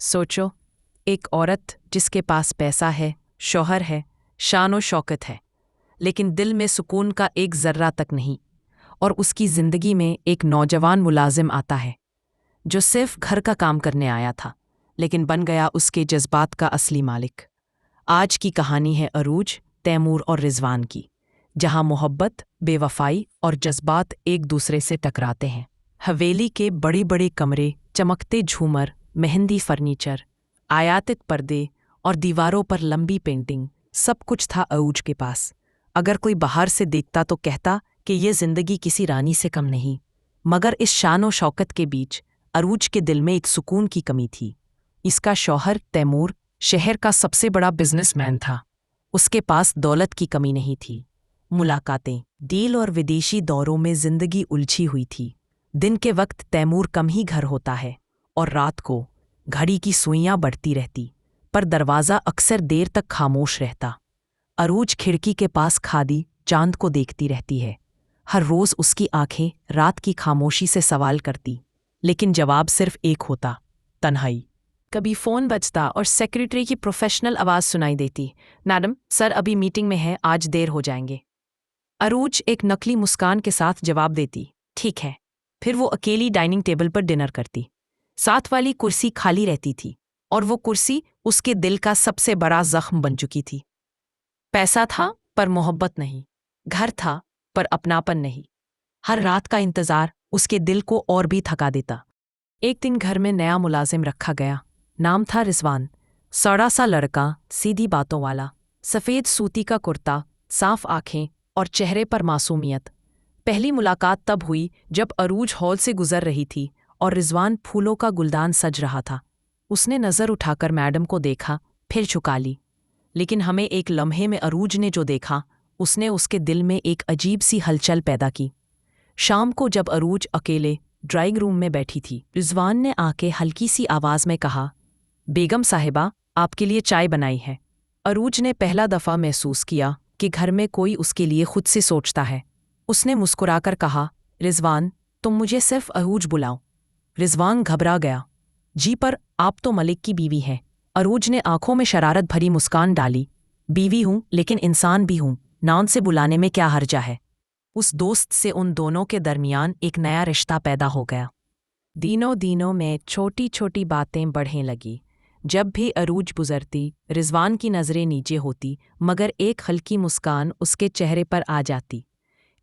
सोचो, एक औरत जिसके पास पैसा है, शौहर है, शान और शौकत है, लेकिन दिल में सुकून का एक ज़र्रा तक नहीं। और उसकी ज़िंदगी में एक नौजवान मुलाजिम आता है जो सिर्फ घर का काम करने आया था, लेकिन बन गया उसके जज्बात का असली मालिक। आज की कहानी है अरूज, तैमूर और रिजवान की, जहां मोहब्बत, बेवफाई और जज्बात एक दूसरे से टकराते हैं। हवेली के बड़े बड़े कमरे, चमकते झूमर, मेहंदी फर्नीचर, आयातित पर्दे और दीवारों पर लंबी पेंटिंग, सब कुछ था अरूज के पास। अगर कोई बाहर से देखता तो कहता कि ये जिंदगी किसी रानी से कम नहीं, मगर इस शान और शौकत के बीच अरूज के दिल में एक सुकून की कमी थी। इसका शौहर तैमूर शहर का सबसे बड़ा बिजनेसमैन था। उसके पास दौलत की कमी नहीं थी। मुलाकातें, डील और विदेशी दौरों में जिंदगी उलझी हुई थी। दिन के वक्त तैमूर कम ही घर होता है और रात को घड़ी की सुइयां बढ़ती रहती, पर दरवाज़ा अक्सर देर तक खामोश रहता। अरूज खिड़की के पास खादी चांद को देखती रहती है। हर रोज़ उसकी आंखें रात की खामोशी से सवाल करती, लेकिन जवाब सिर्फ एक होता, तन्हाई। कभी फ़ोन बजता और सेक्रेटरी की प्रोफेशनल आवाज़ सुनाई देती, मैडम सर अभी मीटिंग में है, आज देर हो जाएंगे। अरूज एक नकली मुस्कान के साथ जवाब देती, ठीक है। फिर वो अकेली डाइनिंग टेबल पर डिनर करती। साथ वाली कुर्सी खाली रहती थी और वो कुर्सी उसके दिल का सबसे बड़ा जख्म बन चुकी थी। पैसा था पर मोहब्बत नहीं, घर था पर अपनापन नहीं। हर रात का इंतज़ार उसके दिल को और भी थका देता। एक दिन घर में नया मुलाजिम रखा गया। नाम था रिजवान। सड़ा सा लड़का, सीधी बातों वाला, सफ़ेद सूती का कुर्ता, साफ आंखें और चेहरे पर मासूमियत। पहली मुलाकात तब हुई जब अरूज हॉल से गुजर रही थी और रिजवान फूलों का गुलदान सज रहा था। उसने नज़र उठाकर मैडम को देखा, फिर झुका ली। लेकिन हमें एक लम्हे में अरूज ने जो देखा, उसने उसके दिल में एक अजीब सी हलचल पैदा की। शाम को जब अरूज अकेले ड्राइंग रूम में बैठी थी, रिजवान ने आके हल्की सी आवाज़ में कहा, बेगम साहिबा आपके लिए चाय बनाई है। अरूज ने पहला दफ़ा महसूस किया कि घर में कोई उसके लिए खुद से सोचता है। उसने मुस्कुराकर कहा, रिजवान तुम मुझे सिर्फ अरूज बुलाओ। रिजवान घबरा गया, जी पर आप तो मलिक की बीवी हैं। अरूज ने आंखों में शरारत भरी मुस्कान डाली, बीवी हूं लेकिन इंसान भी हूं, नाम से बुलाने में क्या हर्जा है। उस दोस्त से उन दोनों के दरमियान एक नया रिश्ता पैदा हो गया। दिनों दिनों में छोटी छोटी बातें बढ़ने लगी। जब भी अरूज गुजरती, रिजवान की नज़रें नीचे होती, मगर एक हल्की मुस्कान उसके चेहरे पर आ जाती।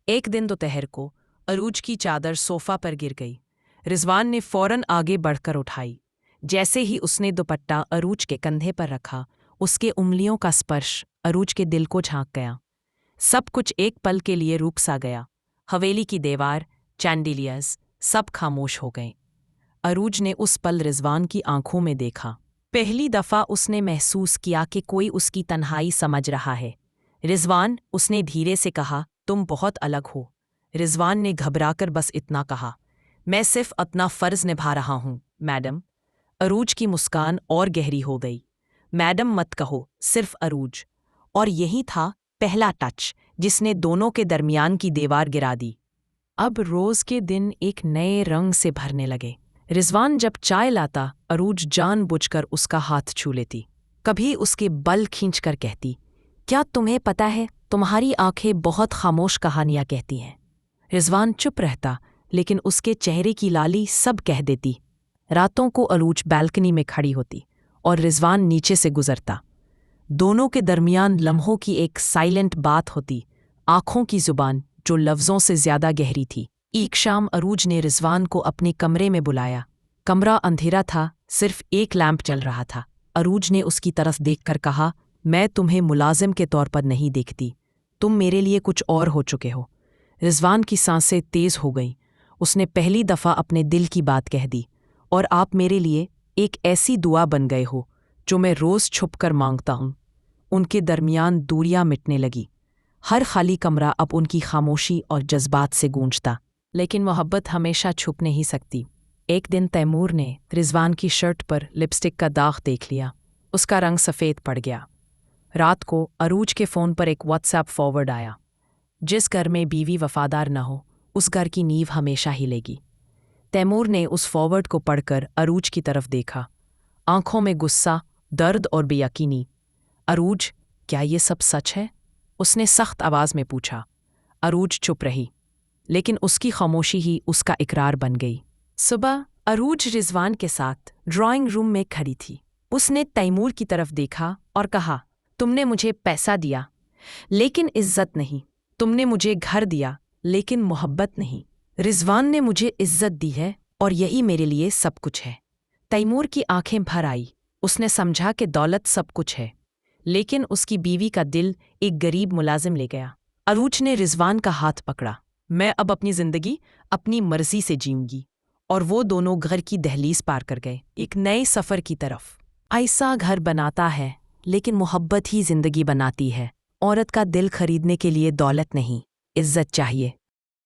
एक दिन दोपहर को अरूज की चादर सोफा पर गिर गई। रिजवान ने फौरन आगे बढ़कर उठाई। जैसे ही उसने दुपट्टा अरूज के कंधे पर रखा, उसके उंगलियों का स्पर्श अरूज के दिल को झांक गया। सब कुछ एक पल के लिए रुक सा गया। हवेली की दीवार, चैंडिलियर्स, सब खामोश हो गए। अरूज ने उस पल रिजवान की आंखों में देखा। पहली दफ़ा उसने महसूस किया कि कोई उसकी तन्हाई समझ रहा है। रिजवान, उसने धीरे से कहा, तुम बहुत अलग हो। रिजवान ने घबराकर बस इतना कहा, मैं सिर्फ अपना फ़र्ज़ निभा रहा हूँ मैडम। अरूज की मुस्कान और गहरी हो गई। मैडम मत कहो, सिर्फ अरूज। और यही था पहला टच जिसने दोनों के दरमियान की दीवार गिरा दी। अब रोज़ के दिन एक नए रंग से भरने लगे। रिजवान जब चाय लाता, अरूज जानबूझकर उसका हाथ छू लेती। कभी उसके बल खींचकर कहती, क्या तुम्हें पता है तुम्हारी आंखें बहुत खामोश कहानियां कहती हैं। रिजवान चुप रहता, लेकिन उसके चेहरे की लाली सब कह देती। रातों को अरूज बालकनी में खड़ी होती और रिजवान नीचे से गुजरता। दोनों के दरमियान लम्हों की एक साइलेंट बात होती, आंखों की जुबान जो लफ्ज़ों से ज़्यादा गहरी थी। एक शाम अरूज ने रिजवान को अपने कमरे में बुलाया। कमरा अंधेरा था, सिर्फ एक लैंप चल रहा था। अरूज ने उसकी तरफ देखकर कहा, मैं तुम्हें मुलाजिम के तौर पर नहीं देखती, तुम मेरे लिए कुछ और हो चुके हो। रिजवान की सांसें तेज़ हो गईं। उसने पहली दफ़ा अपने दिल की बात कह दी, और आप मेरे लिए एक ऐसी दुआ बन गए हो जो मैं रोज़ छुप कर मांगता हूँ। उनके दरमियान दूरियां मिटने लगी। हर खाली कमरा अब उनकी खामोशी और जज्बात से गूंजता। लेकिन मोहब्बत हमेशा छुप नहीं सकती। एक दिन तैमूर ने रिजवान की शर्ट पर लिपस्टिक का दाग देख लिया। उसका रंग सफ़ेद पड़ गया। रात को अरूज के फ़ोन पर एक व्हाट्सएप फॉरवर्ड आया, जिस घर में बीवी वफादार न हो, उस घर की नींव हमेशा हिलेगी। तैमूर ने उस फॉरवर्ड को पढ़कर अरूज की तरफ देखा। आंखों में गुस्सा, दर्द और बेयकीनी। अरूज, क्या ये सब सच है? उसने सख्त आवाज में पूछा। अरूज चुप रही, लेकिन उसकी खामोशी ही उसका इकरार बन गई। सुबह अरूज रिजवान के साथ ड्राइंग रूम में खड़ी थी। उसने तैमूर की तरफ देखा और कहा, तुमने मुझे पैसा दिया लेकिन इज्जत नहीं। तुमने मुझे घर दिया लेकिन मोहब्बत नहीं। रिजवान ने मुझे इज्जत दी है और यही मेरे लिए सब कुछ है। तैमूर की आंखें भर आई। उसने समझा कि दौलत सब कुछ है, लेकिन उसकी बीवी का दिल एक गरीब मुलाजिम ले गया। अरूज ने रिजवान का हाथ पकड़ा। मैं अब अपनी जिंदगी अपनी मर्जी से जीऊंगी। और वो दोनों घर की दहलीज पार कर गए, एक नए सफर की तरफ। ऐसा घर बनाता है, लेकिन मोहब्बत ही जिंदगी बनाती है। औरत का दिल खरीदने के लिए दौलत नहीं, इज्जत चाहिए।